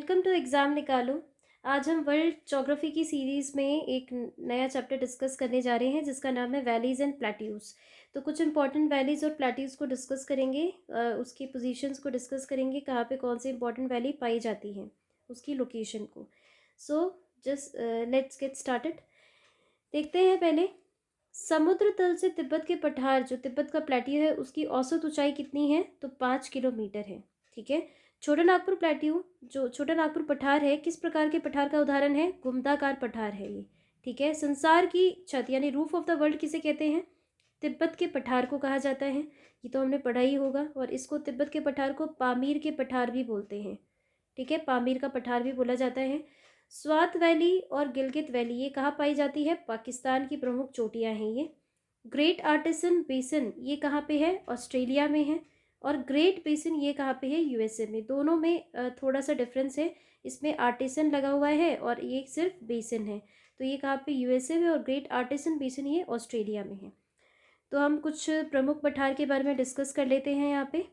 Welcome to exam निकालो। आज हम वर्ल्ड ज्योग्राफी की सीरीज़ में एक नया चैप्टर डिस्कस करने जा रहे हैं जिसका नाम है वैलीज़ एंड प्लेट्यूज़। तो कुछ इंपॉर्टेंट वैलीज़ और प्लेट्यूज़ को डिस्कस करेंगे, उसकी पोजीशंस को डिस्कस करेंगे, कहाँ पे कौन सी इंपॉर्टेंट वैली पाई जाती हैं, उसकी लोकेशन को। So just let's get started. देखते हैं पहले, समुद्र तल से तिब्बत के पठार, जो तिब्बत का प्लेट्यू है, उसकी औसत ऊंचाई कितनी है? तो 5 किलोमीटर है। ठीक है। छोटा नागपुर प्लेट्यू, जो छोटा नागपुर पठार है, किस प्रकार के पठार का उदाहरण है? गुम्दाकार पठार है ये। ठीक है। संसार की छत यानी रूफ ऑफ द वर्ल्ड किसे कहते हैं? तिब्बत के पठार को कहा जाता है। ये तो हमने पढ़ा ही होगा। और इसको, तिब्बत के पठार को पामीर के पठार भी बोलते हैं। ठीक है, पामीर का पठार भी बोला जाता है। स्वात वैली और गिलगित वैली ये कहाँ पाई जाती है? पाकिस्तान की प्रमुख चोटियाँ हैं ये। ग्रेट आर्टिसन बेसिन ये कहाँ पे है? ऑस्ट्रेलिया में है। और ग्रेट बेसिन ये कहाँ पे है? यूएसए में। दोनों में थोड़ा सा डिफरेंस है। इसमें आर्टिसन लगा हुआ है और ये सिर्फ बेसिन है। तो ये कहाँ पे? यूएसए में। और ग्रेट आर्टिसन बेसिन ये ऑस्ट्रेलिया में है। तो हम कुछ प्रमुख पठार के बारे में डिस्कस कर लेते हैं यहाँ पे।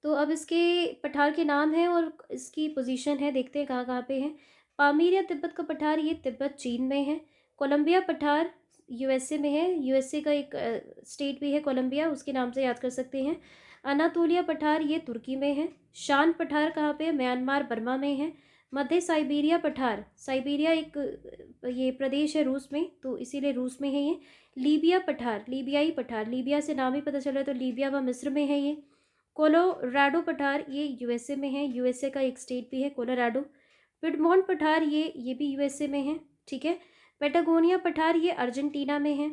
तो अब इसके पठार के नाम हैं और इसकी पोजीशन है, देखते हैं कहाँ कहाँ पे है। पामीर या तिब्बत का पठार, ये तिब्बत चीन में है। कोलंबिया पठार यूएसए में है। यूएसए का एक स्टेट भी है कोलंबिया, उसके नाम से याद कर सकते हैं। अनातोलिया पठार ये तुर्की में है। शान पठार कहाँ पे है? म्यांमार बर्मा में है। मध्य साइबेरिया पठार, साइबेरिया एक ये प्रदेश है रूस में, तो इसीलिए रूस में है ये। लीबिया पठार, लीबियाई पठार, लीबिया से नाम ही पता चल रहा है, तो लीबिया व मिस्र में है ये। कोलोराडो पठार ये यूएसए में है। यूएसए का एक स्टेट भी है कोलोराडो। पिडमोंट पठार ये भी यूएसए में है। ठीक है। पेटागोनिया पठार ये अर्जेंटीना में है।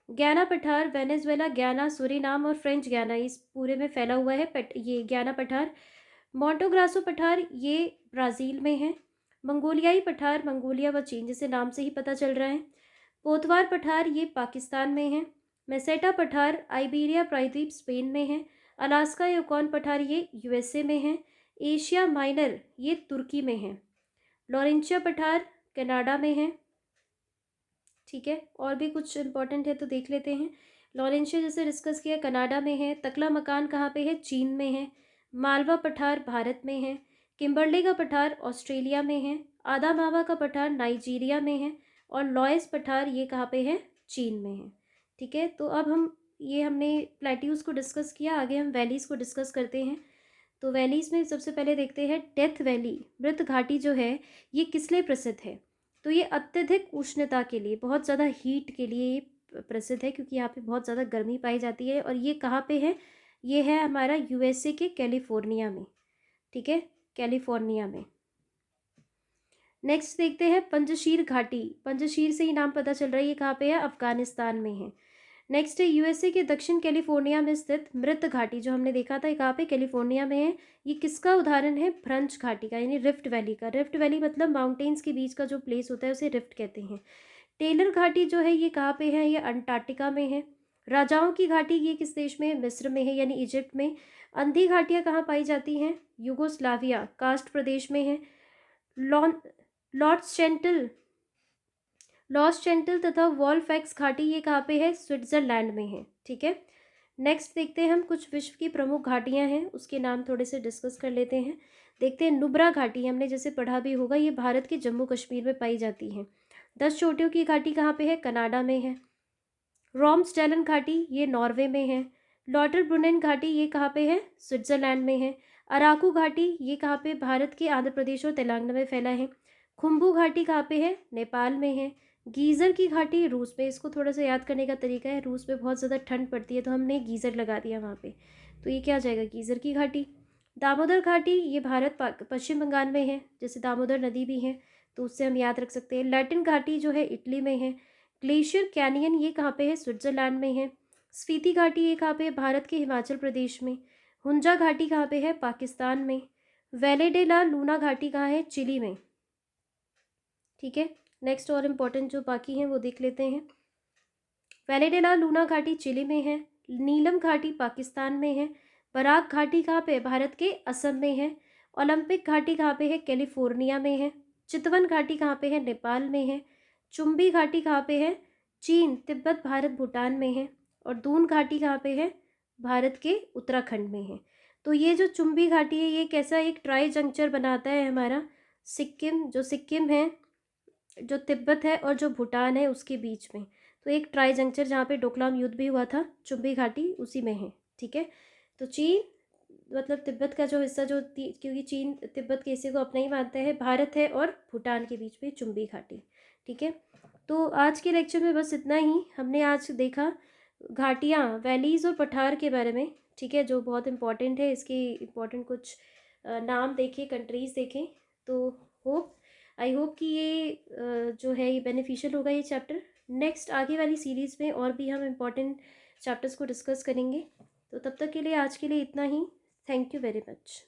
गयाना पठार वेनेजुएला, गयाना, सूरीनाम और फ्रेंच गयाना इस पूरे में फैला हुआ है ये गयाना पठार। मोंटोग्रासो पठार ये ब्राज़ील में है। मंगोलियाई पठार मंगोलिया व चीन, जैसे नाम से ही पता चल रहा है। पोतवार पठार ये पाकिस्तान में है। मेसेटा पठार आइबेरिया प्रायद्वीप स्पेन में है। अलास्का यूकॉन पठार ये यूएसए में है। एशिया माइनर ये तुर्की में है। लॉरेंशिया पठार कनाडा में है। ठीक है। और भी कुछ इंपॉर्टेंट है तो देख लेते हैं। लॉरेंशिया जैसे डिस्कस किया कनाडा में है। तकला मकान कहाँ पे है? चीन में है। मालवा पठार भारत में है। किम्बर्ले का पठार ऑस्ट्रेलिया में है। आदामावा का पठार नाइजीरिया में है। और लॉयस पठार ये कहाँ पे है? चीन में है। ठीक है। तो अब हमने प्लेट्यूज़ को डिस्कस किया, आगे हम वैलीज़ को डिस्कस करते हैं। तो वैलीज़ में सबसे पहले देखते हैं डेथ वैली, मृत घाटी जो है, ये किस लिए प्रसिद्ध है? तो ये अत्यधिक उष्णता के लिए, बहुत ज़्यादा हीट के लिए ये प्रसिद्ध है, क्योंकि यहाँ पे बहुत ज़्यादा गर्मी पाई जाती है। और ये कहाँ पे है? ये है हमारा यूएसए के कैलिफोर्निया में। ठीक है, कैलिफोर्निया में। नेक्स्ट देखते हैं पंजशीर घाटी। पंजशीर से ही नाम पता चल रहा है, ये कहाँ पे है? अफगानिस्तान में है। नेक्स्ट है यूएसए के दक्षिण कैलिफोर्निया में स्थित मृत घाटी, जो हमने देखा था, ये कहाँ पे? कैलिफोर्निया में है। ये किसका उदाहरण है? फ्रंच घाटी का, यानी रिफ्ट वैली का। रिफ्ट वैली मतलब माउंटेन्स के बीच का जो प्लेस होता है उसे रिफ्ट कहते हैं। टेलर घाटी जो है ये कहाँ पे है? ये अंटार्कटिका में है। राजाओं की घाटी ये किस देश में है? मिस्र में है, यानी इजिप्ट में। अंधी घाटियाँ कहाँ पाई जाती हैं? यूगोस्लाविया, कास्ट प्रदेश में है। लॉन लॉर्ड्स चेंटल लॉस चेंटल तथा वॉलफैक्स घाटी ये कहाँ पे है? स्विट्जरलैंड में है। ठीक है। नेक्स्ट देखते हैं हम, कुछ विश्व की प्रमुख घाटियाँ हैं, उसके नाम थोड़े से डिस्कस कर लेते हैं। देखते हैं नुब्रा घाटी, हमने जैसे पढ़ा भी होगा, ये भारत के जम्मू कश्मीर में पाई जाती है। 10 चोटियों की घाटी कहाँ पे है? कनाडा में है। रोम्सडेलन घाटी ये नॉर्वे में है। लॉटरब्रुनेन घाटी ये कहाँ पे है? स्विट्जरलैंड में है। अराकू घाटी ये कहाँ पे? भारत के आंध्र प्रदेश और तेलंगाना में फैला है। खुम्बू घाटी कहाँ पे है? नेपाल में है। गीज़र की घाटी रूस में। इसको थोड़ा सा याद करने का तरीका है, रूस में बहुत ज़्यादा ठंड पड़ती है तो हमने गीज़र लगा दिया वहाँ पे, तो ये क्या आ जाएगा? गीज़र की घाटी। दामोदर घाटी ये भारत पश्चिम बंगाल में है, जैसे दामोदर नदी भी है, तो उससे हम याद रख सकते हैं। लैटिन घाटी जो है इटली में है। ग्लेशियर कैनियन ये कहाँ पे है? स्विट्जरलैंड में है। स्पीति घाटी ये कहाँ पे है? भारत के हिमाचल प्रदेश में। हुंजा घाटी कहाँ पे है? पाकिस्तान में। वैले डे ला लूना घाटी कहाँ है? चिली में। ठीक है। नेक्स्ट और इम्पोर्टेंट जो बाकी हैं वो देख लेते हैं। वैले डे ला लूना घाटी चिली में है। नीलम घाटी पाकिस्तान में है। बराक घाटी कहाँ पे? भारत के असम में है। ओलंपिक घाटी कहाँ पे है? कैलिफोर्निया में है। चितवन घाटी कहाँ पे है? नेपाल में है। चुम्बी घाटी कहाँ पे है? चीन, तिब्बत, भारत, भूटान में है। और दून घाटी कहाँ पे है? भारत के उत्तराखंड में है। तो ये जो चुम्बी घाटी है, ये कैसा एक ट्राई जंक्चर बनाता है हमारा सिक्किम है, जो तिब्बत है और जो भूटान है उसके बीच में। तो एक ट्राई जंक्चर जहाँ पे डोकलाम युद्ध भी हुआ था, चुम्बी घाटी उसी में है। ठीक है, तो चीन मतलब तिब्बत का जो हिस्सा क्योंकि चीन तिब्बत के हिस्से को अपना ही मानता है, भारत है और भूटान के बीच में चुम्बी घाटी। ठीक है, तो आज के लेक्चर में बस इतना ही। हमने आज देखा घाटियाँ, वैलीज़ और पठार के बारे में। ठीक है, जो बहुत इम्पॉर्टेंट है, इसके इम्पॉर्टेंट कुछ नाम देखे, कंट्रीज़ देखें। तो होप आई होप कि ये जो है ये बेनिफिशियल होगा ये चैप्टर। नेक्स्ट आगे वाली सीरीज़ में और भी हम इम्पॉर्टेंट चैप्टर्स को डिस्कस करेंगे। तो तब तक के लिए आज के लिए इतना ही। Thank you very much.